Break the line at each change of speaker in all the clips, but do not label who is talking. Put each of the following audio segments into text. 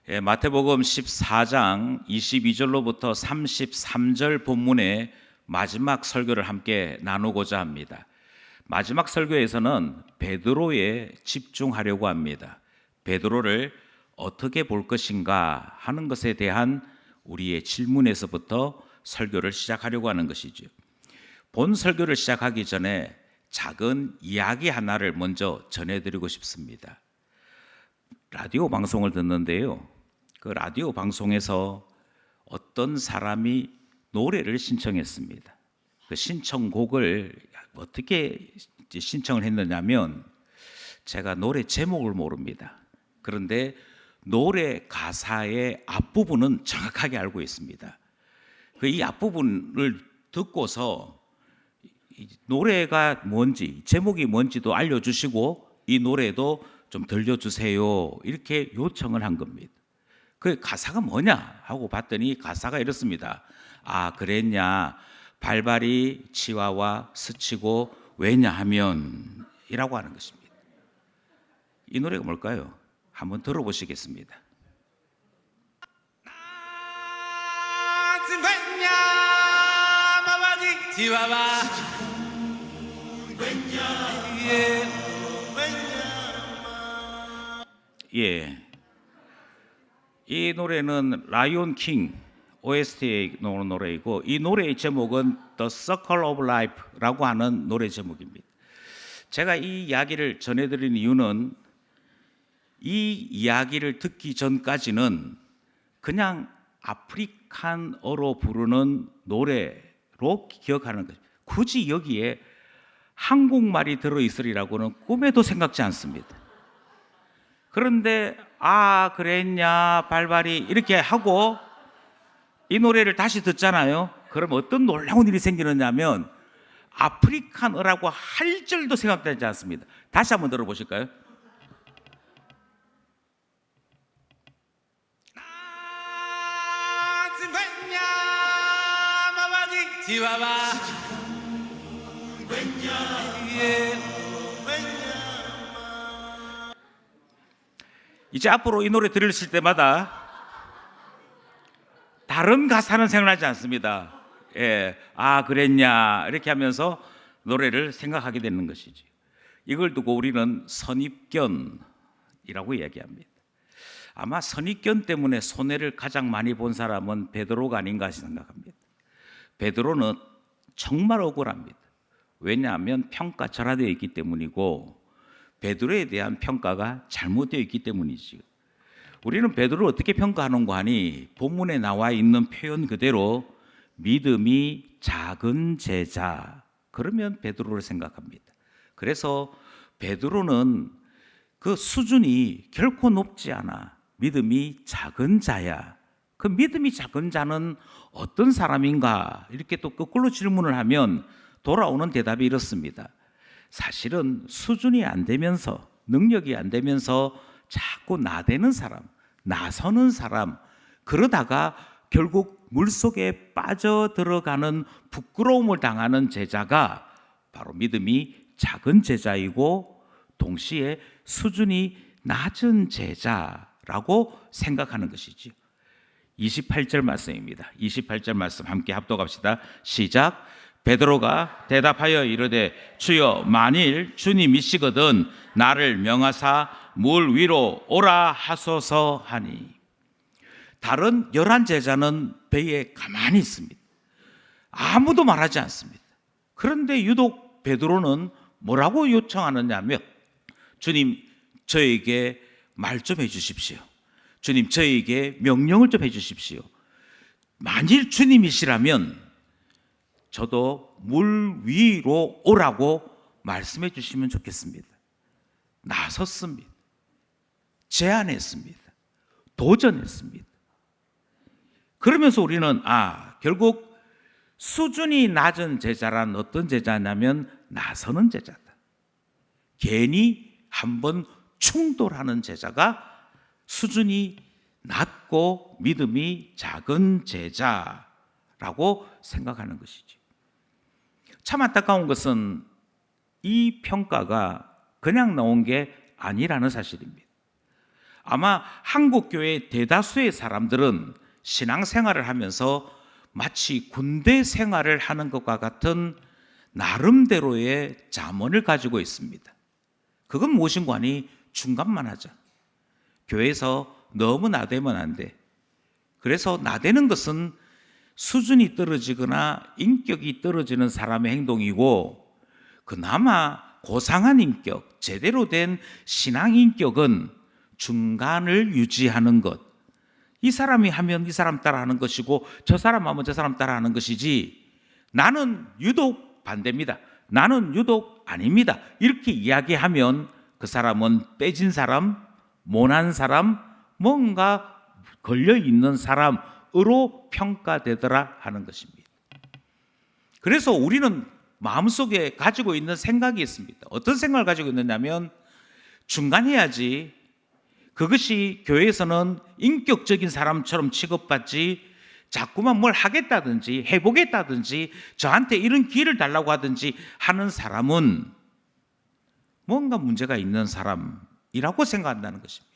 마태복음 14장 22절로부터 33절 본문의 마지막 설교를 함께 나누고자 합니다. 마지막 설교에서는 베드로에 집중하려고 합니다. 베드로를 어떻게 볼 것인가 하는 것에 대한 우리의 질문에서부터 설교를 시작하려고 하는 것이죠. 본 설교를 시작하기 전에 작은 이야기 하나를 먼저 전해드리고 싶습니다. 라디오 방송을 듣는데요, 그 라디오 방송에서 어떤 사람이 노래를 신청했습니다. 그 신청곡을 어떻게 신청을 했느냐면, 제가 노래 제목을 모릅니다. 그런데 노래 가사의 앞부분은 정확하게 알고 있습니다. 이 앞부분을 듣고서 노래가 뭔지, 제목이 뭔지도 알려주시고 이 노래도 좀 들려주세요, 이렇게 요청을 한 겁니다. 그 가사가 뭐냐 하고 봤더니 가사가 이렇습니다. 아, 그랬냐, 발발이 치와와 스치고 왜냐하면 이라고 하는 것입니다. 이 노래가 뭘까요? 한번 들어보시겠습니다. 예, 이 노래는 라이온 킹 OST의 노래이고, 이 노래의 제목은 The Circle of Life라고 하는 노래 제목입니다. 제가 이 이야기를 전해드린 이유는, 이 이야기를 듣기 전까지는 그냥 아프리칸어로 부르는 노래로 기억하는 거죠. 굳이 여기에 한국말이 들어있으리라고는 꿈에도 생각지 않습니다. 그런데 아, 그랬냐, 발발이 이렇게 하고 이 노래를 다시 듣잖아요. 그럼 어떤 놀라운 일이 생기느냐면, 아프리칸어라고 할 줄도 생각되지 않습니다. 다시 한번 들어보실까요? 이제 앞으로 이 노래 들으실 때마다 다른 가사는 생각나지 않습니다. 예, 아, 그랬냐 이렇게 하면서 노래를 생각하게 되는 것이지. 이걸 두고 우리는 선입견이라고 이야기합니다. 아마 선입견 때문에 손해를 가장 많이 본 사람은 베드로가 아닌가 생각합니다. 베드로는 정말 억울합니다. 왜냐하면 평가절하되어 있기 때문이고, 베드로에 대한 평가가 잘못되어 있기 때문이지요. 우리는 베드로를 어떻게 평가하는가 하니, 본문에 나와 있는 표현 그대로 믿음이 작은 제자, 그러면 베드로를 생각합니다. 그래서 베드로는 그 수준이 결코 높지 않아. 믿음이 작은 자야. 그 믿음이 작은 자는 어떤 사람인가? 이렇게 또 거꾸로 질문을 하면 돌아오는 대답이 이렇습니다. 사실은 수준이 안 되면서, 능력이 안 되면서 자꾸 나대는 사람, 나서는 사람, 그러다가 결국 물속에 빠져들어가는 부끄러움을 당하는 제자가 바로 믿음이 작은 제자이고, 동시에 수준이 낮은 제자라고 생각하는 것이죠. 28절 말씀입니다. 28절 말씀 함께 합독합시다. 시작. 베드로가 대답하여 이르되, 주여, 만일 주님이시거든 나를 명하사 물 위로 오라 하소서 하니. 다른 11제자는 배에 가만히 있습니다. 아무도 말하지 않습니다. 그런데 유독 베드로는 뭐라고 요청하느냐면, 주님, 저에게 말 좀 해주십시오. 주님, 저에게 명령을 좀 해주십시오. 만일 주님이시라면 저도 물 위로 오라고 말씀해 주시면 좋겠습니다. 나섰습니다. 제안했습니다. 도전했습니다. 그러면서 우리는 결국 수준이 낮은 제자란 어떤 제자냐면 나서는 제자다. 괜히 한번 충돌하는 제자가 수준이 낮고 믿음이 작은 제자라고 생각하는 것이죠. 참 안타까운 것은 이 평가가 그냥 나온 게 아니라는 사실입니다. 아마 한국 교회 대다수의 사람들은 신앙생활을 하면서 마치 군대 생활을 하는 것과 같은 나름대로의 잠언을 가지고 있습니다. 그건 무엇인가 하니 중간만 하자. 교회에서 너무 나대면 안 돼. 그래서 나대는 것은 수준이 떨어지거나 인격이 떨어지는 사람의 행동이고, 그나마 고상한 인격, 제대로 된 신앙 인격은 중간을 유지하는 것. 이 사람이 하면 이 사람 따라 하는 것이고, 저 사람 하면 저 사람 따라 하는 것이지, 나는 유독 반대입니다, 나는 유독 아닙니다, 이렇게 이야기하면 그 사람은 빼진 사람, 모난 사람, 뭔가 걸려있는 사람으로 평가되더라 하는 것입니다. 그래서 우리는 마음속에 가지고 있는 생각이 있습니다. 어떤 생각을 가지고 있느냐면, 중간해야지, 그것이 교회에서는 인격적인 사람처럼 취급받지, 자꾸만 뭘 하겠다든지 해보겠다든지 저한테 이런 기회를 달라고 하든지 하는 사람은 뭔가 문제가 있는 사람이라고 생각한다는 것입니다.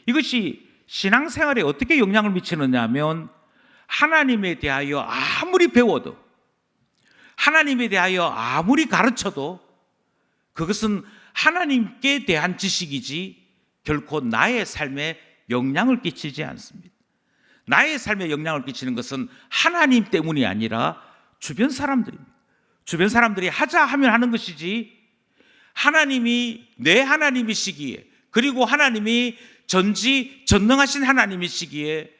이것이 신앙생활에 어떻게 영향을 미치느냐 하면, 하나님에 대하여 아무리 배워도, 하나님에 대하여 아무리 가르쳐도 그것은 하나님께 대한 지식이지 결코 나의 삶에 영향을 끼치지 않습니다. 나의 삶에 영향을 끼치는 것은 하나님 때문이 아니라 주변 사람들입니다. 주변 사람들이 하자 하면 하는 것이지, 하나님이 내 하나님이시기에, 그리고 하나님이 전지전능하신 하나님이시기에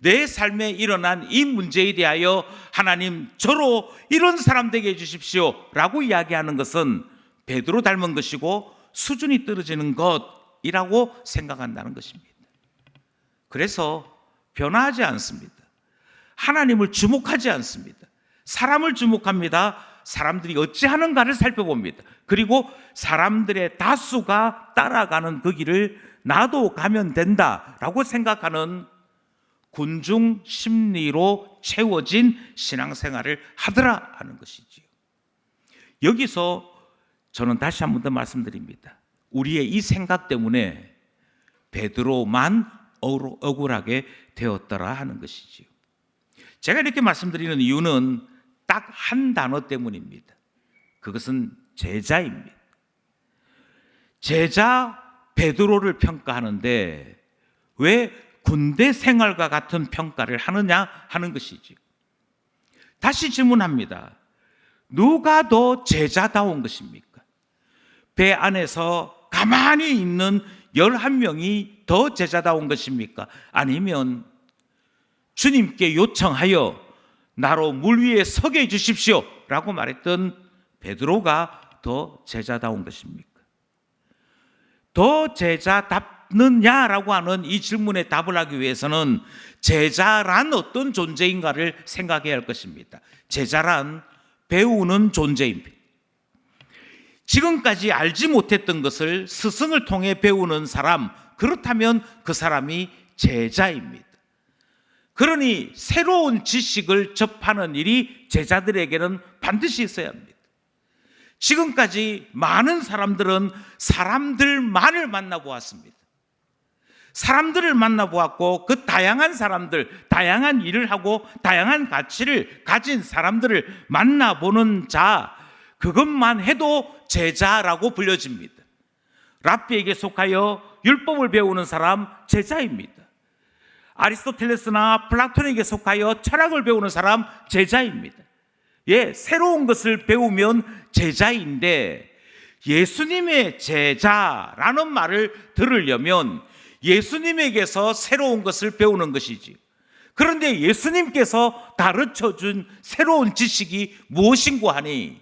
내 삶에 일어난 이 문제에 대하여 하나님 저로 이런 사람 되게 해주십시오 라고 이야기하는 것은 베드로 닮은 것이고 수준이 떨어지는 것이라고 생각한다는 것입니다. 그래서 변화하지 않습니다. 하나님을 주목하지 않습니다. 사람을 주목합니다. 사람들이 어찌하는가를 살펴봅니다. 그리고 사람들의 다수가 따라가는 그 길을 나도 가면 된다라고 생각하는 군중 심리로 채워진 신앙생활을 하더라 하는 것이지요. 여기서 저는 다시 한 번 더 말씀드립니다. 우리의 이 생각 때문에 베드로만 억울하게 되었더라 하는 것이지요. 제가 이렇게 말씀드리는 이유는 딱 한 단어 때문입니다. 그것은 제자입니다. 제자 베드로를 평가하는데 왜 군대 생활과 같은 평가를 하느냐 하는 것이지요. 다시 질문합니다. 누가 더 제자다운 것입니까? 배 안에서 가만히 있는 11명이 더 제자다운 것입니까? 아니면 주님께 요청하여 나로 물 위에 서게 해주십시오 라고 말했던 베드로가 더 제자다운 것입니까? 더 제자답느냐라고 하는 이 질문에 답을 하기 위해서는 제자란 어떤 존재인가를 생각해야 할 것입니다. 제자란 배우는 존재입니다. 지금까지 알지 못했던 것을 스승을 통해 배우는 사람, 그렇다면 그 사람이 제자입니다. 그러니 새로운 지식을 접하는 일이 제자들에게는 반드시 있어야 합니다. 지금까지 많은 사람들은 사람들만을 만나보았습니다. 사람들을 만나보았고 그 다양한 사람들, 다양한 일을 하고 다양한 가치를 가진 사람들을 만나보는 자, 그것만 해도 제자라고 불려집니다. 랍비에게 속하여 율법을 배우는 사람 제자입니다. 아리스토텔레스나 플라톤에게 속하여 철학을 배우는 사람 제자입니다. 예, 새로운 것을 배우면 제자인데, 예수님의 제자라는 말을 들으려면 예수님에게서 새로운 것을 배우는 것이지. 그런데 예수님께서 가르쳐준 새로운 지식이 무엇인고 하니,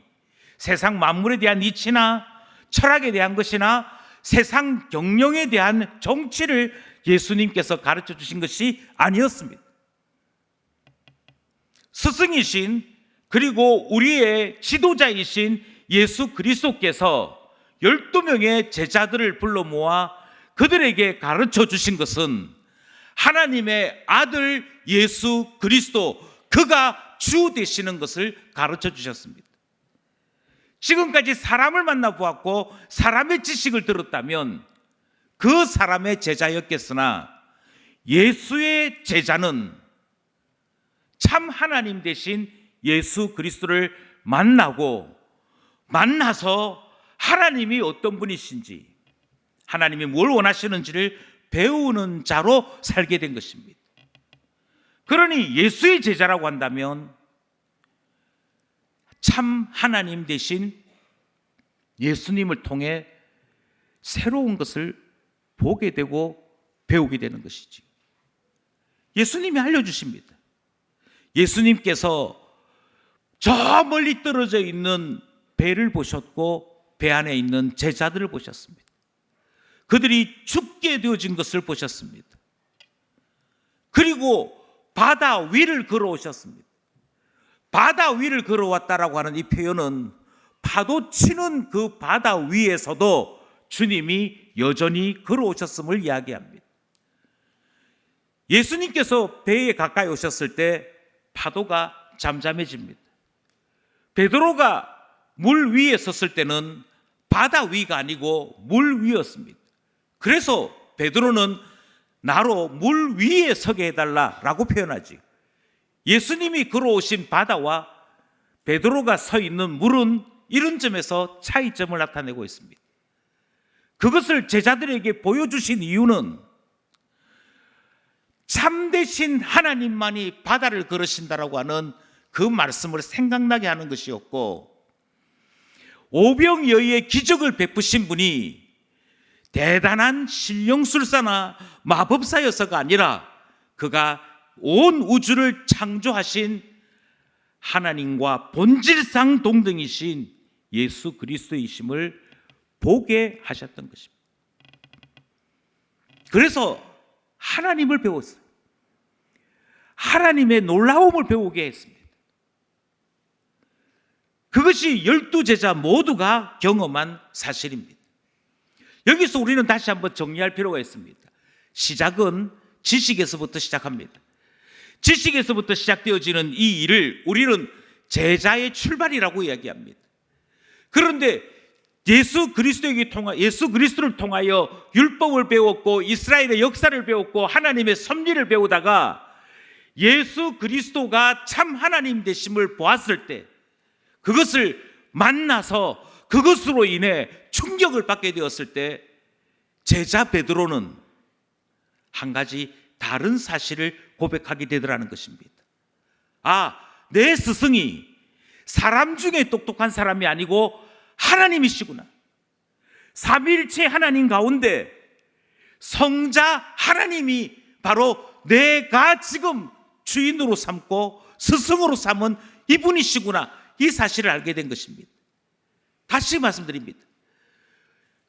세상 만물에 대한 이치나 철학에 대한 것이나 세상 경영에 대한 정치를 예수님께서 가르쳐 주신 것이 아니었습니다. 스승이신, 그리고 우리의 지도자이신 예수 그리스도께서 12명의 제자들을 불러 모아 그들에게 가르쳐 주신 것은 하나님의 아들 예수 그리스도, 그가 주 되시는 것을 가르쳐 주셨습니다. 지금까지 사람을 만나보았고 사람의 지식을 들었다면 그 사람의 제자였겠으나 예수의 제자는 참 하나님 대신 예수 그리스도를 만나서 하나님이 어떤 분이신지, 하나님이 뭘 원하시는지를 배우는 자로 살게 된 것입니다. 그러니 예수의 제자라고 한다면 참 하나님 대신 예수님을 통해 새로운 것을 보게 되고 배우게 되는 것이지. 예수님이 알려주십니다. 예수님께서 저 멀리 떨어져 있는 배를 보셨고 배 안에 있는 제자들을 보셨습니다. 그들이 죽게 되어진 것을 보셨습니다. 그리고 바다 위를 걸어오셨습니다. 바다 위를 걸어왔다라고 하는 이 표현은 파도 치는 그 바다 위에서도 주님이 여전히 걸어오셨음을 이야기합니다. 예수님께서 배에 가까이 오셨을 때 파도가 잠잠해집니다. 베드로가 물 위에 섰을 때는 바다 위가 아니고 물 위였습니다. 그래서 베드로는 나로 물 위에 서게 해달라라고 표현하지. 예수님이 걸어오신 바다와 베드로가 서 있는 물은 이런 점에서 차이점을 나타내고 있습니다. 그것을 제자들에게 보여주신 이유는 참되신 하나님만이 바다를 걸으신다라고 하는 그 말씀을 생각나게 하는 것이었고, 오병이어의 기적을 베푸신 분이 대단한 신령술사나 마법사여서가 아니라 그가 온 우주를 창조하신 하나님과 본질상 동등이신 예수 그리스도이심을 보게 하셨던 것입니다. 그래서 하나님을 배웠어요. 하나님의 놀라움을 배우게 했습니다. 그것이 12제자 모두가 경험한 사실입니다. 여기서 우리는 다시 한번 정리할 필요가 있습니다. 시작은 지식에서부터 시작합니다. 지식에서부터 시작되어지는 이 일을 우리는 제자의 출발이라고 이야기합니다. 그런데 예수 그리스도를 통하여 율법을 배웠고 이스라엘의 역사를 배웠고 하나님의 섭리를 배우다가 예수 그리스도가 참 하나님 되심을 보았을 때, 그것을 만나서 그것으로 인해 충격을 받게 되었을 때 제자 베드로는 한 가지 다른 사실을 고백하게 되더라는 것입니다. 아, 내 스승이 사람 중에 똑똑한 사람이 아니고 하나님이시구나. 삼위일체 하나님 가운데 성자 하나님이 바로 내가 지금 주인으로 삼고 스승으로 삼은 이분이시구나. 이 사실을 알게 된 것입니다. 다시 말씀드립니다.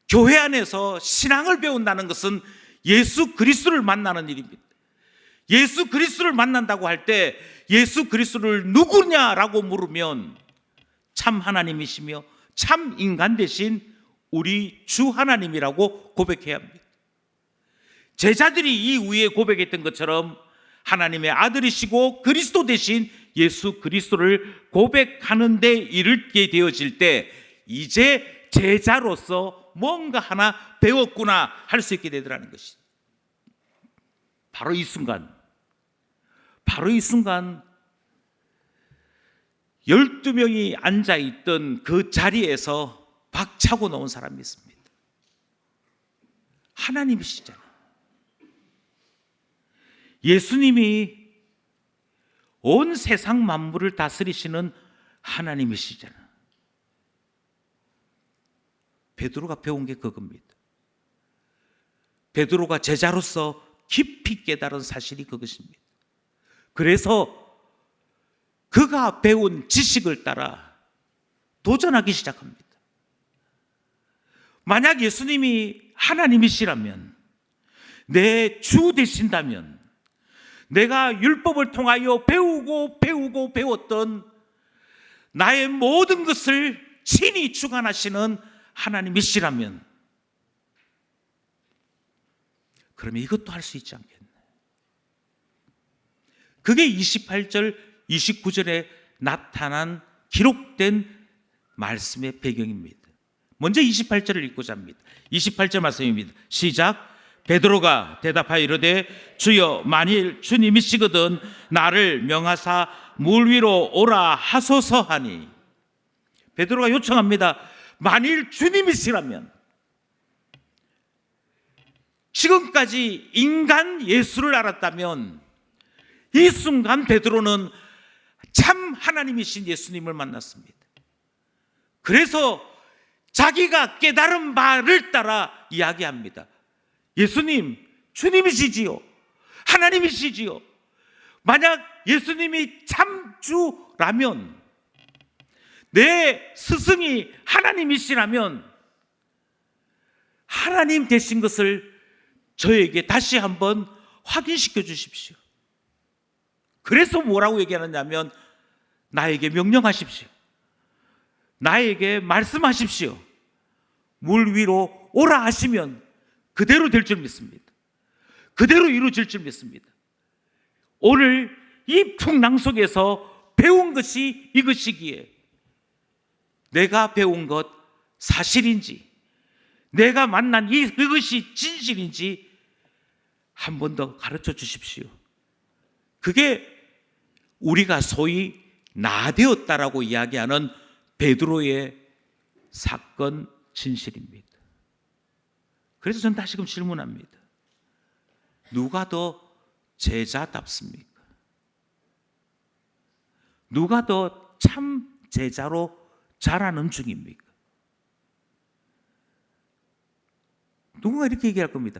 교회 안에서 신앙을 배운다는 것은 예수 그리스도를 만나는 일입니다. 예수 그리스도를 만난다고 할 때 예수 그리스도를 누구냐라고 물으면 참 하나님이시며 참 인간 대신 우리 주 하나님이라고 고백해야 합니다. 제자들이 이 위에 고백했던 것처럼 하나님의 아들이시고 그리스도 대신 예수 그리스도를 고백하는 데 이르게 되어질 때 이제 제자로서 뭔가 하나 배웠구나 할 수 있게 되더라는 것이죠. 바로 이 순간 12명이 앉아있던 그 자리에서 박차고 나온 사람이 있습니다. 하나님이시잖아. 예수님이 온 세상 만물을 다스리시는 하나님이시잖아. 베드로가 배운 게 그겁니다. 베드로가 제자로서 깊이 깨달은 사실이 그것입니다. 그래서 그가 배운 지식을 따라 도전하기 시작합니다. 만약 예수님이 하나님이시라면, 내 주 되신다면, 내가 율법을 통하여 배웠던 나의 모든 것을 친히 주관하시는 하나님이시라면, 그러면 이것도 할 수 있지 않겠나? 그게 28절, 29절에 나타난 기록된 말씀의 배경입니다. 먼저 28절을 읽고자 합니다. 28절 말씀입니다. 시작. 베드로가 대답하여 이르되 주여 만일 주님이시거든 나를 명하사 물 위로 오라 하소서 하니. 베드로가 요청합니다. 만일 주님이시라면. 지금까지 인간 예수를 알았다면 이 순간 베드로는 참 하나님이신 예수님을 만났습니다. 그래서 자기가 깨달은 바를 따라 이야기합니다. 예수님, 주님이시지요. 하나님이시지요. 만약 예수님이 참 주라면, 내 스승이 하나님이시라면 하나님 되신 것을 저에게 다시 한번 확인시켜 주십시오. 그래서 뭐라고 얘기하느냐면 나에게 명령하십시오. 나에게 말씀하십시오. 물 위로 오라 하시면 그대로 될 줄 믿습니다. 그대로 이루어질 줄 믿습니다. 오늘 이 풍랑 속에서 배운 것이 이것이기에 내가 배운 것 사실인지, 내가 만난 이것이 진실인지 한 번 더 가르쳐 주십시오. 그게 우리가 소위 나되었다라고 이야기하는 베드로의 사건 진실입니다. 그래서 저는 다시금 질문합니다. 누가 더 제자답습니까? 누가 더 참 제자로 자라는 중입니까? 누군가 이렇게 얘기할 겁니다.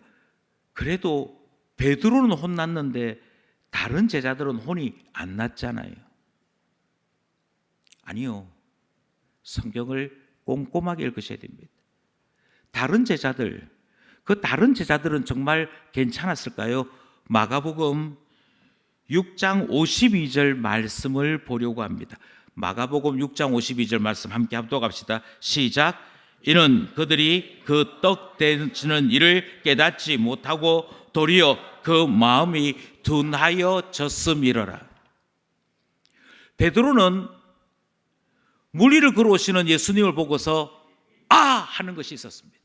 그래도 베드로는 혼났는데 다른 제자들은 혼이 안 났잖아요. 아니요. 성경을 꼼꼼하게 읽으셔야 됩니다. 다른 제자들, 그 다른 제자들은 정말 괜찮았을까요? 마가복음 6장 52절 말씀을 보려고 합니다. 마가복음 6장 52절 말씀 함께 합독합시다. 시작. 이는 그들이 그 떡 되는 일을 깨닫지 못하고 도리어 그 마음이 둔하여졌음이로라. 베드로는 물 위를 걸어오시는 예수님을 보고서 아! 하는 것이 있었습니다.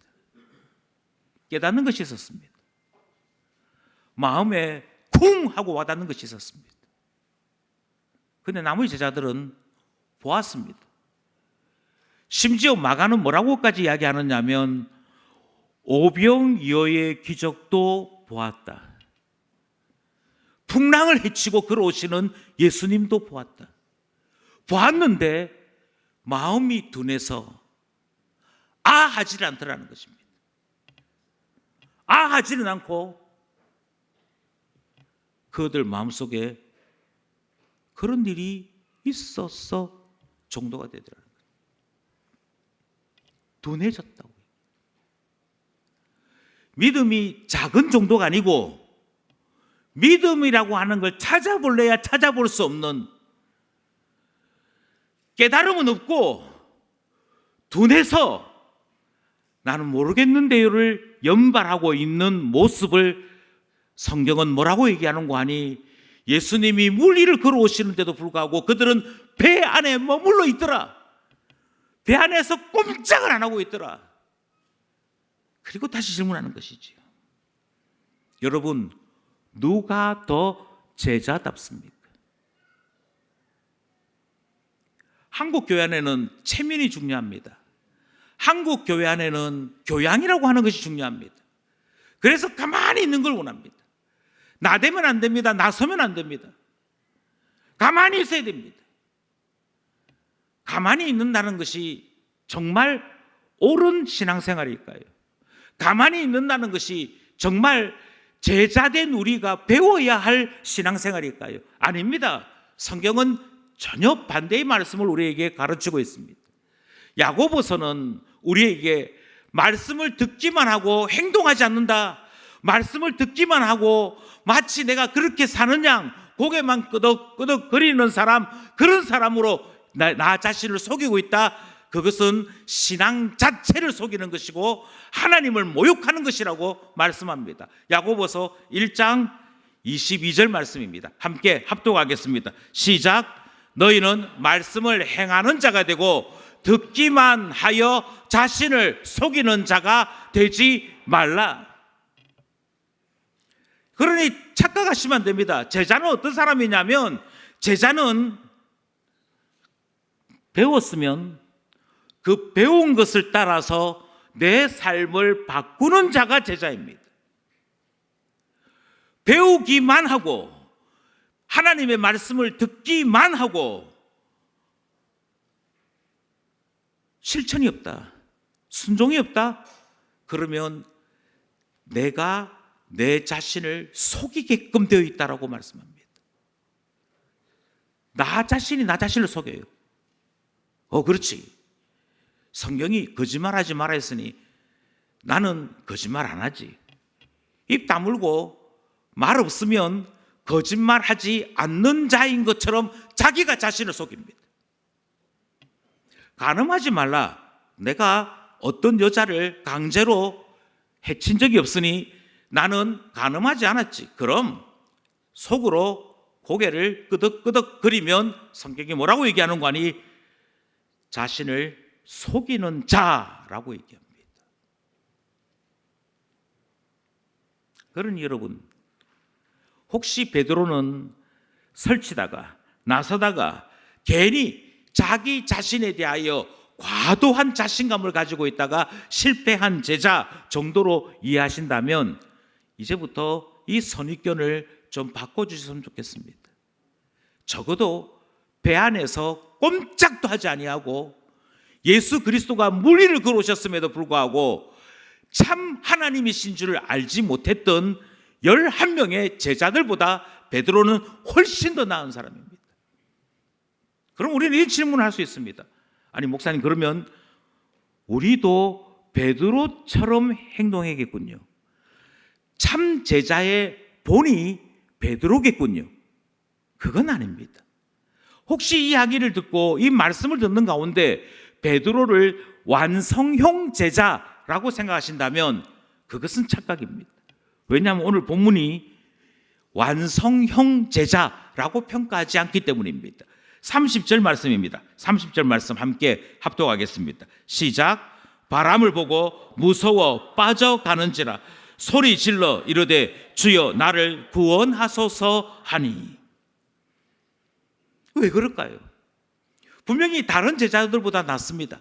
깨닫는 것이 있었습니다. 마음에 쿵! 하고 와닿는 것이 있었습니다. 그런데 나머지 제자들은 보았습니다. 심지어 마가는 뭐라고까지 이야기하느냐면 오병이어의 기적도 보았다. 풍랑을 헤치고 걸어오시는 예수님도 보았다. 보았는데 마음이 둔해서 하지를 않더라는 것입니다. 하지는 않고 그들 마음속에 그런 일이 있었어 정도가 되더라는 거예요. 둔해졌다고. 믿음이 작은 정도가 아니고 믿음이라고 하는 걸 찾아볼래야 찾아볼 수 없는, 깨달음은 없고 둔해서 나는 모르겠는데요를 연발하고 있는 모습을 성경은 뭐라고 얘기하는고 하니 예수님이 물 위를 걸어오시는데도 불구하고 그들은 배 안에 머물러 있더라. 배 안에서 꼼짝을 안 하고 있더라. 그리고 다시 질문하는 것이지요. 여러분, 누가 더 제자답습니까? 한국 교회 안에는 체면이 중요합니다. 한국 교회 안에는 교양이라고 하는 것이 중요합니다. 그래서 가만히 있는 걸 원합니다. 나대면 안 됩니다. 나서면 안 됩니다. 가만히 있어야 됩니다. 가만히 있는다는 것이 정말 옳은 신앙생활일까요? 가만히 있는다는 것이 정말 제자된 우리가 배워야 할 신앙생활일까요? 아닙니다. 성경은 전혀 반대의 말씀을 우리에게 가르치고 있습니다. 야고보서는 우리에게 말씀을 듣기만 하고 행동하지 않는다. 말씀을 듣기만 하고 마치 내가 그렇게 사는 양 고개만 끄덕끄덕 거리는 사람, 그런 사람으로 나 자신을 속이고 있다. 그것은 신앙 자체를 속이는 것이고 하나님을 모욕하는 것이라고 말씀합니다. 야고보서 1장 22절 말씀입니다. 함께 합독하겠습니다. 시작. 너희는 말씀을 행하는 자가 되고 듣기만 하여 자신을 속이는 자가 되지 말라. 그러니 착각하시면 안 됩니다. 제자는 어떤 사람이냐면, 제자는 배웠으면 그 배운 것을 따라서 내 삶을 바꾸는 자가 제자입니다. 배우기만 하고 하나님의 말씀을 듣기만 하고 실천이 없다, 순종이 없다, 그러면 내가 내 자신을 속이게끔 되어 있다라고 말씀합니다. 나 자신이 나 자신을 속여요. 그렇지. 성경이 거짓말하지 말아 했으니 나는 거짓말 안 하지. 입 다물고 말 없으면 거짓말하지 않는 자인 것처럼 자기가 자신을 속입니다. 간음하지 말라. 내가 어떤 여자를 강제로 해친 적이 없으니 나는 간음하지 않았지. 그럼 속으로 고개를 끄덕끄덕거리면 성경이 뭐라고 얘기하는 거 아니? 자신을 속이는 자라고 얘기합니다. 그러니 여러분, 혹시 베드로는 설치다가 나서다가 괜히 자기 자신에 대하여 과도한 자신감을 가지고 있다가 실패한 제자 정도로 이해하신다면 이제부터 이 선입견을 좀 바꿔주셨으면 좋겠습니다. 적어도 배 안에서 꼼짝도 하지 아니하고 예수 그리스도가 물리를 걸어오셨음에도 불구하고 참 하나님이신 줄을 알지 못했던 11명의 제자들보다 베드로는 훨씬 더 나은 사람입니다. 그럼 우리는 이 질문을 할 수 있습니다. 아니 목사님, 그러면 우리도 베드로처럼 행동해야겠군요. 참 제자의 본이 베드로겠군요. 그건 아닙니다. 혹시 이 이야기를 듣고 이 말씀을 듣는 가운데 베드로를 완성형 제자라고 생각하신다면 그것은 착각입니다. 왜냐하면 오늘 본문이 완성형 제자라고 평가하지 않기 때문입니다. 30절 말씀입니다. 30절 말씀 함께 합독하겠습니다. 시작. 바람을 보고 무서워 빠져가는지라 소리 질러 이르되 주여 나를 구원하소서 하니. 왜 그럴까요? 분명히 다른 제자들보다 낫습니다.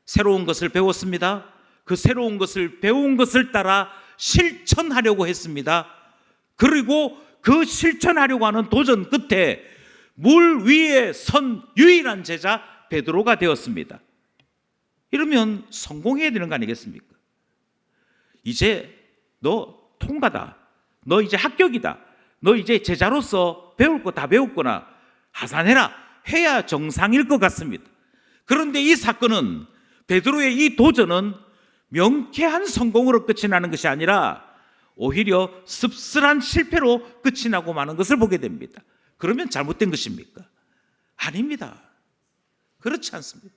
새로운 것을 배웠습니다. 그 새로운 것을 배운 것을 따라 실천하려고 했습니다. 그리고 그 실천하려고 하는 도전 끝에 물 위에 선 유일한 제자 베드로가 되었습니다. 이러면 성공해야 되는 거 아니겠습니까? 이제 너 통과다. 너 이제 합격이다. 너 이제 제자로서 배울 거 다 배웠구나. 하산해라. 해야 정상일 것 같습니다. 그런데 이 사건은, 베드로의 이 도전은 명쾌한 성공으로 끝이 나는 것이 아니라 오히려 씁쓸한 실패로 끝이 나고 마는 것을 보게 됩니다. 그러면 잘못된 것입니까? 아닙니다. 그렇지 않습니다.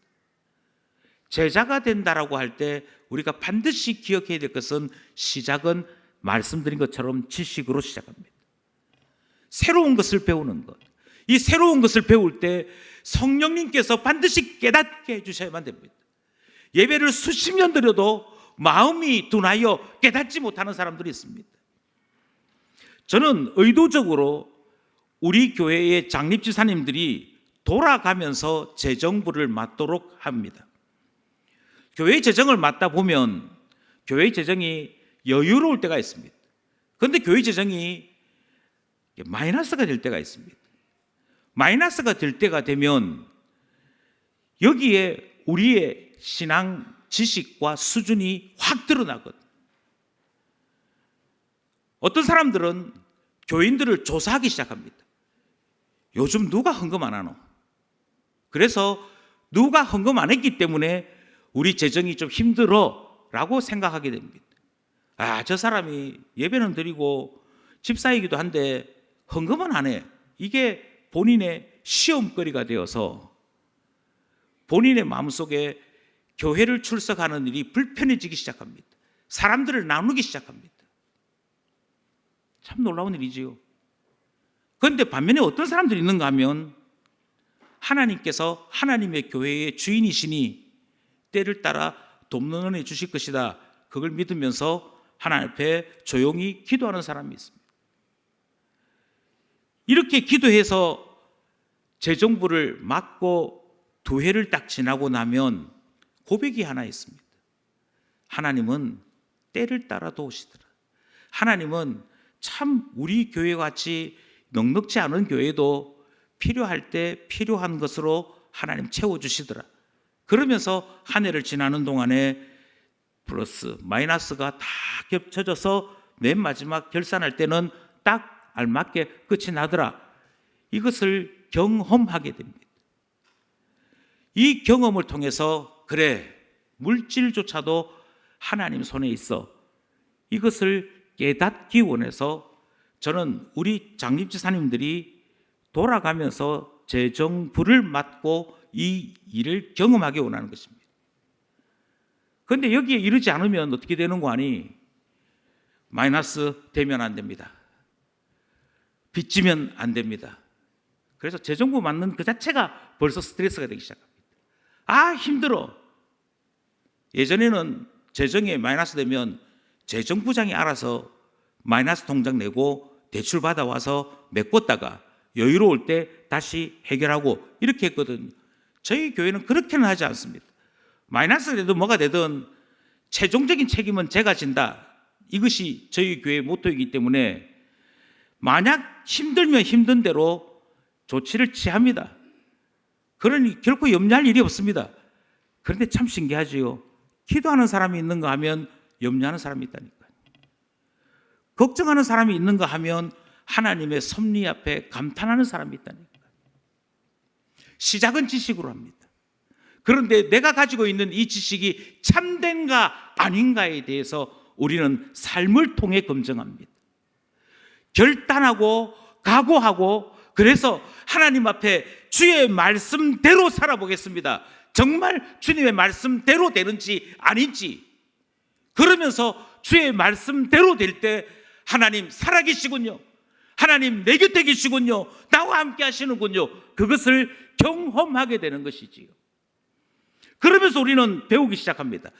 제자가 된다라고 할 때 우리가 반드시 기억해야 될 것은 시작은 말씀드린 것처럼 지식으로 시작합니다. 새로운 것을 배우는 것. 이 새로운 것을 배울 때 성령님께서 반드시 깨닫게 해주셔야만 됩니다. 예배를 수십 년 드려도 마음이 둔하여 깨닫지 못하는 사람들이 있습니다. 저는 의도적으로 우리 교회의 장립지사님들이 돌아가면서 재정부를 맡도록 합니다. 교회 재정을 맡다 보면 교회 재정이 여유로울 때가 있습니다. 그런데 교회 재정이 마이너스가 될 때가 있습니다. 마이너스가 될 때가 되면 여기에 우리의 신앙 지식과 수준이 확 드러나거든요. 어떤 사람들은 교인들을 조사하기 시작합니다. 요즘 누가 헌금 안 하노? 그래서 누가 헌금 안 했기 때문에 우리 재정이 좀 힘들어 라고 생각하게 됩니다. 저 사람이 예배는 드리고 집사이기도 한데 헌금은 안 해. 이게 본인의 시험거리가 되어서 본인의 마음속에 교회를 출석하는 일이 불편해지기 시작합니다. 사람들을 나누기 시작합니다. 참 놀라운 일이지요. 그런데 반면에 어떤 사람들이 있는가 하면 하나님께서 하나님의 교회의 주인이시니 때를 따라 돕는 은혜 주실 것이다. 그걸 믿으면서 하나님 앞에 조용히 기도하는 사람이 있습니다. 이렇게 기도해서 재정부를 맡고 2해를 딱 지나고 나면 고백이 하나 있습니다. 하나님은 때를 따라 도우시더라. 하나님은 참 우리 교회 같이 넉넉지 않은 교회도 필요할 때 필요한 것으로 하나님 채워주시더라. 그러면서 한 해를 지나는 동안에 플러스 마이너스가 다 겹쳐져서 맨 마지막 결산할 때는 딱 알맞게 끝이 나더라. 이것을 경험하게 됩니다. 이 경험을 통해서 그래, 물질조차도 하나님 손에 있어. 이것을 깨닫기 원해서 저는 우리 장립지사님들이 돌아가면서 재정부를 맡고 이 일을 경험하기 원하는 것입니다. 그런데 여기에 이르지 않으면 어떻게 되는 거 아니? 마이너스 되면 안 됩니다. 빚지면 안 됩니다. 그래서 재정부 맡는 그 자체가 벌써 스트레스가 되기 시작합니다. 아, 힘들어. 예전에는 재정에 마이너스 되면 재정부장이 알아서 마이너스 통장 내고 대출 받아와서 메꿨다가 여유로울 때 다시 해결하고 이렇게 했거든요. 저희 교회는 그렇게는 하지 않습니다. 마이너스가 되든 뭐가 되든 최종적인 책임은 제가 진다. 이것이 저희 교회의 모토이기 때문에 만약 힘들면 힘든 대로 조치를 취합니다. 그러니 결코 염려할 일이 없습니다. 그런데 참 신기하지요. 기도하는 사람이 있는가 하면 염려하는 사람이 있다니까요. 걱정하는 사람이 있는가 하면 하나님의 섭리 앞에 감탄하는 사람이 있다니까요. 시작은 지식으로 합니다. 그런데 내가 가지고 있는 이 지식이 참된가 아닌가에 대해서 우리는 삶을 통해 검증합니다. 결단하고 각오하고 그래서 하나님 앞에 주의 말씀대로 살아보겠습니다. 정말 주님의 말씀대로 되는지 아닌지 그러면서 주의 말씀대로 될 때 하나님 살아계시군요. 하나님 내 곁에 계시군요. 나와 함께 하시는군요. 그것을 경험하게 되는 것이지요. 그러면서 우리는 배우기 시작합니다.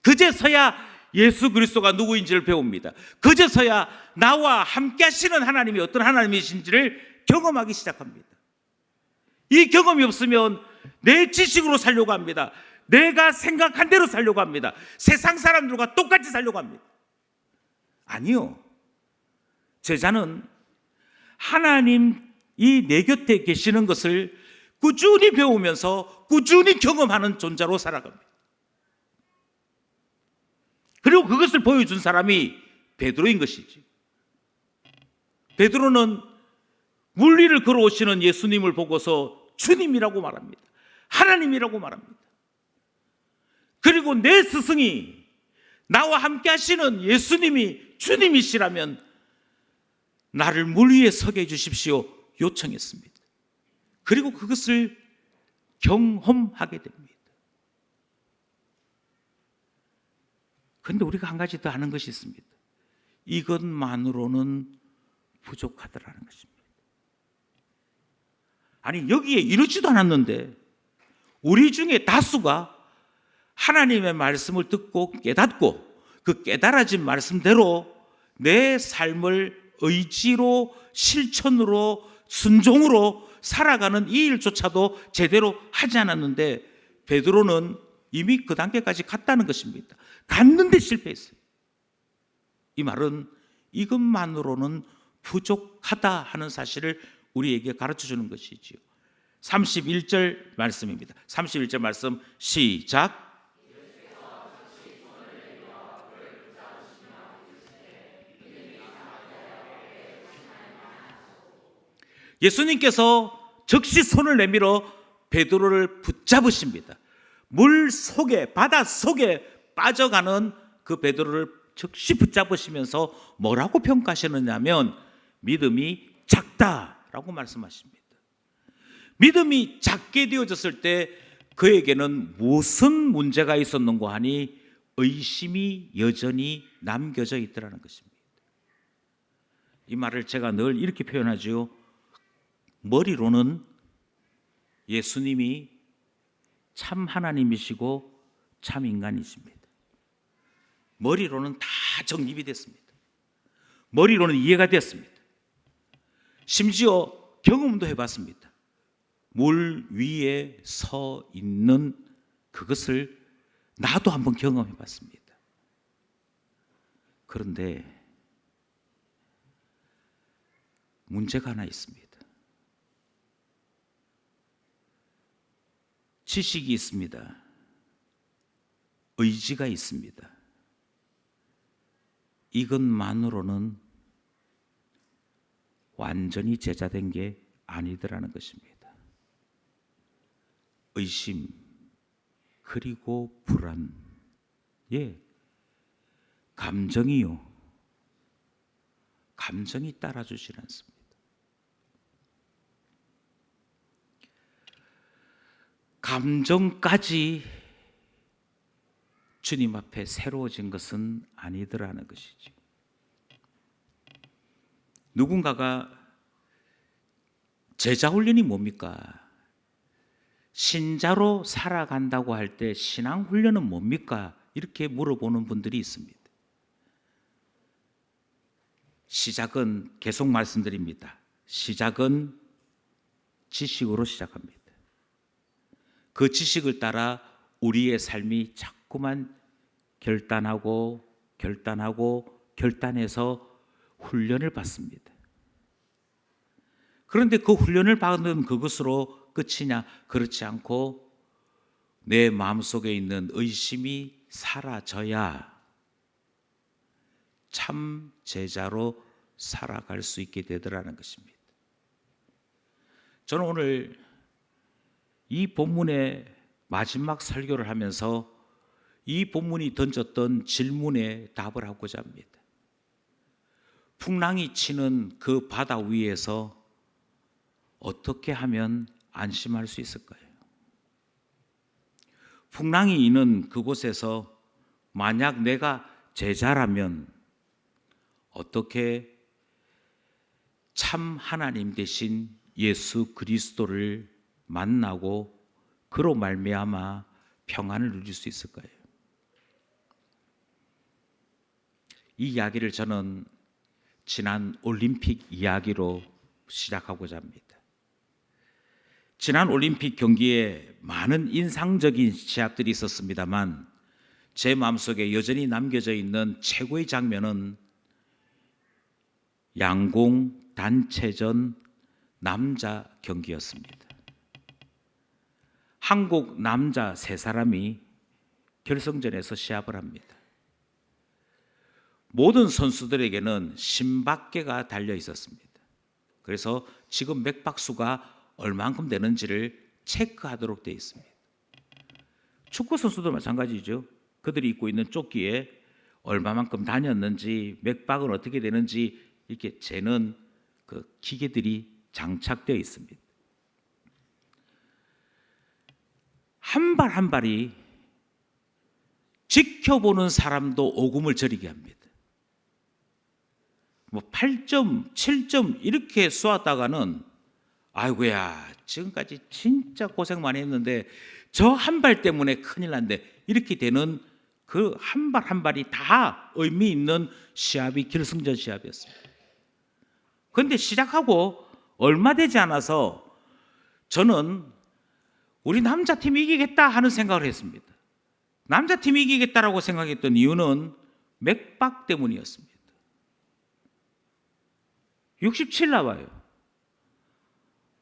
그제서야 예수 그리스도가 누구인지를 배웁니다. 그제서야 나와 함께 하시는 하나님이 어떤 하나님이신지를 경험하기 시작합니다. 이 경험이 없으면 내 지식으로 살려고 합니다. 내가 생각한 대로 살려고 합니다. 세상 사람들과 똑같이 살려고 합니다. 아니요. 제자는 하나님이 내 곁에 계시는 것을 꾸준히 배우면서 꾸준히 경험하는 존재로 살아갑니다. 그리고 그것을 보여준 사람이 베드로인 것이지. 베드로는 물 위를 걸어오시는 예수님을 보고서 주님이라고 말합니다. 하나님이라고 말합니다. 그리고 내 스승이 나와 함께 하시는 예수님이 주님이시라면 나를 물 위에 서게 해주십시오 요청했습니다. 그리고 그것을 경험하게 됩니다. 그런데 우리가 한 가지 더 아는 것이 있습니다. 이것만으로는 부족하더라는 것입니다. 아니 여기에 이르지도 않았는데 우리 중에 다수가 하나님의 말씀을 듣고 깨닫고 그 깨달아진 말씀대로 내 삶을 의지로 실천으로 순종으로 살아가는 이 일조차도 제대로 하지 않았는데 베드로는 이미 그 단계까지 갔다는 것입니다. 갔는데 실패했어요. 이 말은 이것만으로는 부족하다 하는 사실을 우리에게 가르쳐 주는 것이지요. 31절 말씀입니다. 31절 말씀 시작. 예수님께서 즉시 손을 내밀어 베드로를 붙잡으십니다. 물 속에 바다 속에 빠져가는 그 베드로를 즉시 붙잡으시면서 뭐라고 평가하시느냐면 믿음이 작다라고 말씀하십니다. 믿음이 작게 되어졌을 때 그에게는 무슨 문제가 있었는가 하니 의심이 여전히 남겨져 있더라는 것입니다. 이 말을 제가 늘 이렇게 표현하죠. 머리로는 예수님이 참 하나님이시고 참 인간이십니다. 머리로는 다 정립이 됐습니다. 머리로는 이해가 됐습니다. 심지어 경험도 해봤습니다. 물 위에 서 있는 그것을 나도 한번 경험해봤습니다. 그런데 문제가 하나 있습니다. 지식이 있습니다. 의지가 있습니다. 이것만으로는 완전히 제자된 게 아니더라는 것입니다. 의심, 그리고 불안, 감정이요. 감정이 따라주질 않습니다. 감정까지 주님 앞에 새로워진 것은 아니더라는 것이죠. 누군가가 제자 훈련이 뭡니까? 신자로 살아간다고 할 때 신앙 훈련은 뭡니까? 이렇게 물어보는 분들이 있습니다. 시작은 계속 말씀드립니다. 시작은 지식으로 시작합니다. 그 지식을 따라 우리의 삶이 자꾸만 결단해서 훈련을 받습니다. 그런데 그 훈련을 받은 그것으로 끝이냐? 그렇지 않고 내 마음속에 있는 의심이 사라져야 참 제자로 살아갈 수 있게 되더라는 것입니다. 저는 오늘 이 본문의 마지막 설교를 하면서 이 본문이 던졌던 질문에 답을 하고자 합니다. 풍랑이 치는 그 바다 위에서 어떻게 하면 안심할 수 있을까요? 풍랑이 있는 그곳에서 만약 내가 제자라면 어떻게 참 하나님 되신 예수 그리스도를 만나고 그로 말미암아 평안을 누릴 수 있을까요? 이 이야기를 저는 지난 올림픽 이야기로 시작하고자 합니다. 지난 올림픽 경기에 많은 인상적인 시합들이 있었습니다만 제 마음속에 여전히 남겨져 있는 최고의 장면은 양궁 단체전 남자 경기였습니다. 한국 남자 3사람이 결승전에서 시합을 합니다. 모든 선수들에게는 심박계가 달려 있었습니다. 그래서 지금 맥박수가 얼만큼 되는지를 체크하도록 되어 있습니다. 축구 선수도 마찬가지죠. 그들이 입고 있는 조끼에 얼마만큼 다녔는지, 맥박은 어떻게 되는지 이렇게 재는 그 기계들이 장착되어 있습니다. 한 발 한 발이 지켜보는 사람도 오금을 저리게 합니다. 8점, 7점 이렇게 쏘았다가는 아이고야 지금까지 진짜 고생 많이 했는데 저 한 발 때문에 큰일 난데 이렇게 되는 그 한 발 한 발이 다 의미 있는 시합이 결승전 시합이었습니다. 그런데 시작하고 얼마 되지 않아서 저는 우리 남자팀이 이기겠다 하는 생각을 했습니다. 남자팀이 이기겠다라고 생각했던 이유는 맥박 때문이었습니다. 67 나와요.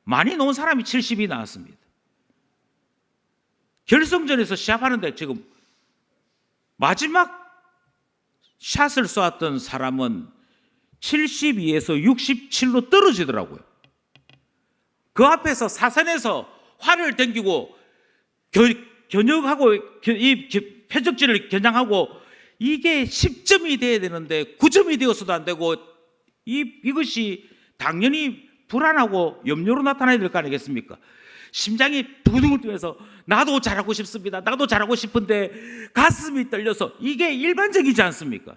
많이 놓은 사람이 70이 나왔습니다. 결승전에서 시합하는데 지금 마지막 샷을 쏘았던 사람은 72에서 67로 떨어지더라고요. 그 앞에서 사선에서 활을 당기고 겨냥하고 이 표적지를 겨냥하고 이게 10점이 돼야 되는데 9점이 되어서도 안 되고 이것이 당연히 불안하고 염려로 나타나야 될 거 아니겠습니까? 심장이 두근두근 뛰면서 나도 잘하고 싶습니다. 나도 잘하고 싶은데 가슴이 떨려서 이게 일반적이지 않습니까?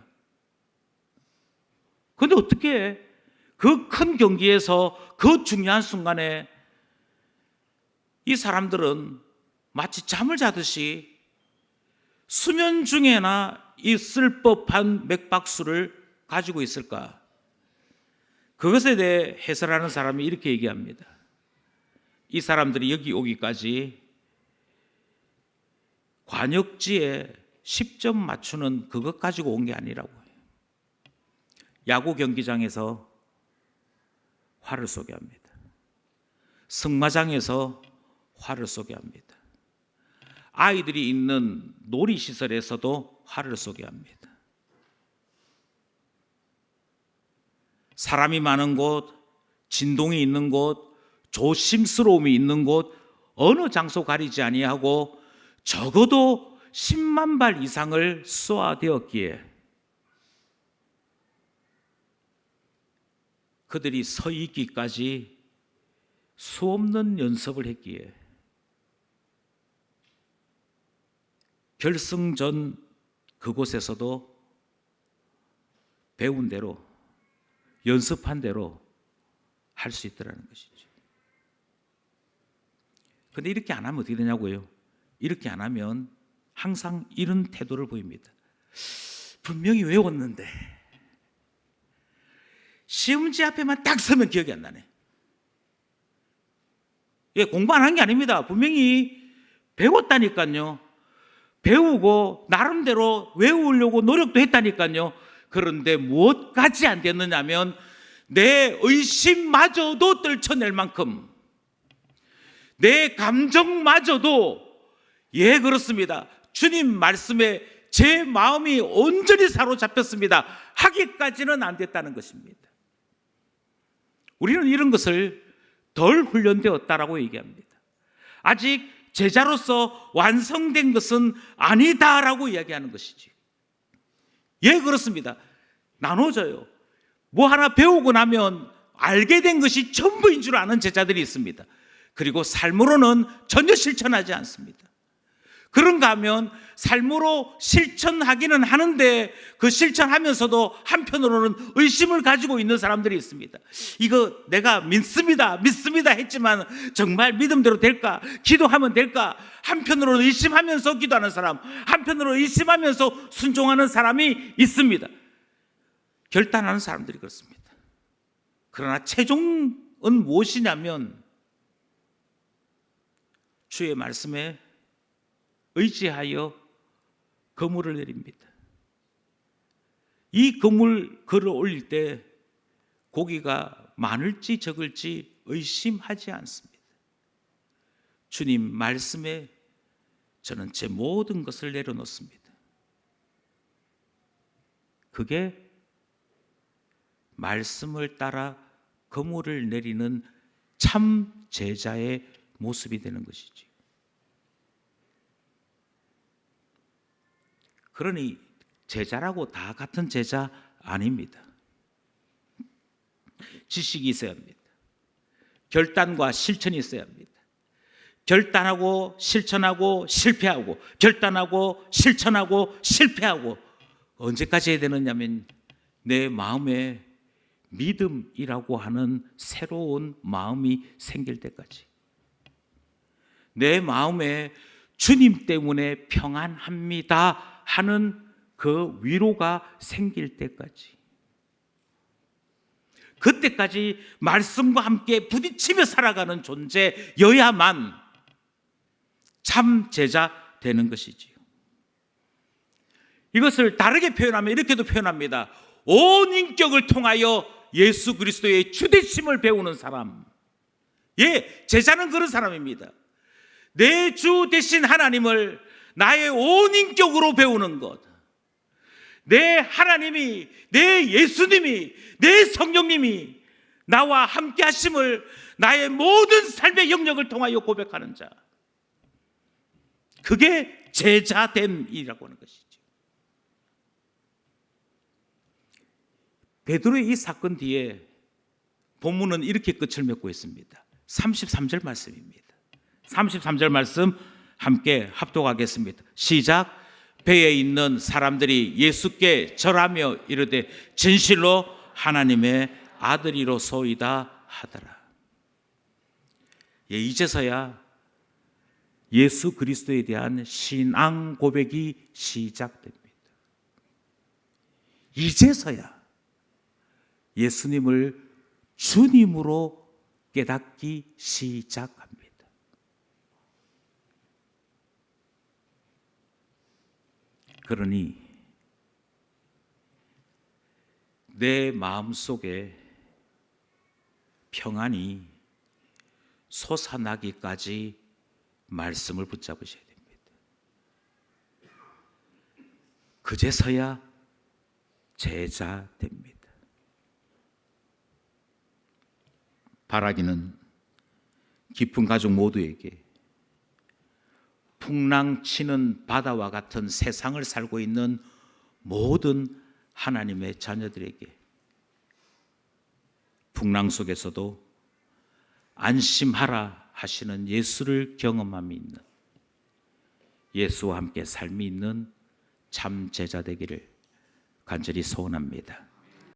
그런데 어떻게 그 큰 경기에서 그 중요한 순간에 이 사람들은 마치 잠을 자듯이 수면 중에나 있을 법한 맥박수를 가지고 있을까? 그것에 대해 해설하는 사람이 이렇게 얘기합니다. 이 사람들이 여기 오기까지 관역지에 10점 맞추는 그것 가지고 온 게 아니라고 해요. 야구 경기장에서 화를 쏘게 합니다. 승마장에서 화를 쏘게 합니다. 아이들이 있는 놀이시설에서도 화를 쏘게 합니다. 사람이 많은 곳, 진동이 있는 곳, 조심스러움이 있는 곳, 어느 장소 가리지 아니하고 적어도 10만 발 이상을 쏘아대었기에 그들이 서 있기까지 수없는 연습을 했기에 결승전 그곳에서도 배운 대로 연습한 대로 할 수 있더라는 것이죠. 그런데 이렇게 안 하면 어떻게 되냐고요? 이렇게 안 하면 항상 이런 태도를 보입니다. 분명히 외웠는데 시험지 앞에만 딱 서면 기억이 안 나네. 예, 공부 안 한 게 아닙니다. 분명히 배웠다니까요. 배우고 나름대로 외우려고 노력도 했다니까요. 그런데 무엇까지 안 됐느냐면 내 의심마저도 떨쳐낼 만큼 내 감정마저도 예 그렇습니다. 주님 말씀에 제 마음이 온전히 사로잡혔습니다. 하기까지는 안 됐다는 것입니다. 우리는 이런 것을 덜 훈련되었다라고 얘기합니다. 아직 제자로서 완성된 것은 아니다라고 이야기하는 것이지. 예, 그렇습니다. 나눠져요. 뭐 하나 배우고 나면 알게 된 것이 전부인 줄 아는 제자들이 있습니다. 그리고 삶으로는 전혀 실천하지 않습니다. 그런가 하면 삶으로 실천하기는 하는데 그 실천하면서도 한편으로는 의심을 가지고 있는 사람들이 있습니다. 이거 내가 믿습니다 했지만 정말 믿음대로 될까? 기도하면 될까? 한편으로는 의심하면서 기도하는 사람, 한편으로는 의심하면서 순종하는 사람이 있습니다. 결단하는 사람들이 그렇습니다. 그러나 최종은 무엇이냐면 주의 말씀에 의지하여 그물을 내립니다. 이 그물 걸어 올릴 때 고기가 많을지 적을지 의심하지 않습니다. 주님 말씀에 저는 제 모든 것을 내려놓습니다. 그게 말씀을 따라 그물을 내리는 참 제자의 모습이 되는 것이지. 그러니 제자라고 다 같은 제자 아닙니다. 지식이 있어야 합니다. 결단과 실천이 있어야 합니다. 결단하고 실천하고 실패하고 결단하고 실천하고 실패하고 언제까지 해야 되느냐면 내 마음에 믿음이라고 하는 새로운 마음이 생길 때까지, 내 마음에 주님 때문에 평안합니다 하는 그 위로가 생길 때까지, 그때까지 말씀과 함께 부딪히며 살아가는 존재여야만 참 제자 되는 것이지요. 이것을 다르게 표현하면 이렇게도 표현합니다. 온 인격을 통하여 예수 그리스도의 주되심을 배우는 사람. 예, 제자는 그런 사람입니다. 내 주 되신 하나님을 나의 온 인격으로 배우는 것, 내 하나님이, 내 예수님이, 내 성령님이 나와 함께 하심을 나의 모든 삶의 영역을 통하여 고백하는 자, 그게 제자됨이라고 하는 것이죠. 베드로의 이 사건 뒤에 본문은 이렇게 끝을 맺고 있습니다. 33절 말씀입니다. 33절 말씀 함께 합독하겠습니다. 시작. 배에 있는 사람들이 예수께 절하며 이르되 진실로 하나님의 아들이로소이다 하더라. 예, 이제서야 예수 그리스도에 대한 신앙 고백이 시작됩니다. 이제서야 예수님을 주님으로 깨닫기 시작합니다. 그러니 내 마음속에 평안이 솟아나기까지 말씀을 붙잡으셔야 됩니다. 그제서야 제자 됩니다. 바라기는 깊은 가족 모두에게 풍랑치는 바다와 같은 세상을 살고 있는 모든 하나님의 자녀들에게 풍랑 속에서도 안심하라 하시는 예수를 경험함이 있는, 예수와 함께 삶이 있는 참 제자 되기를 간절히 소원합니다.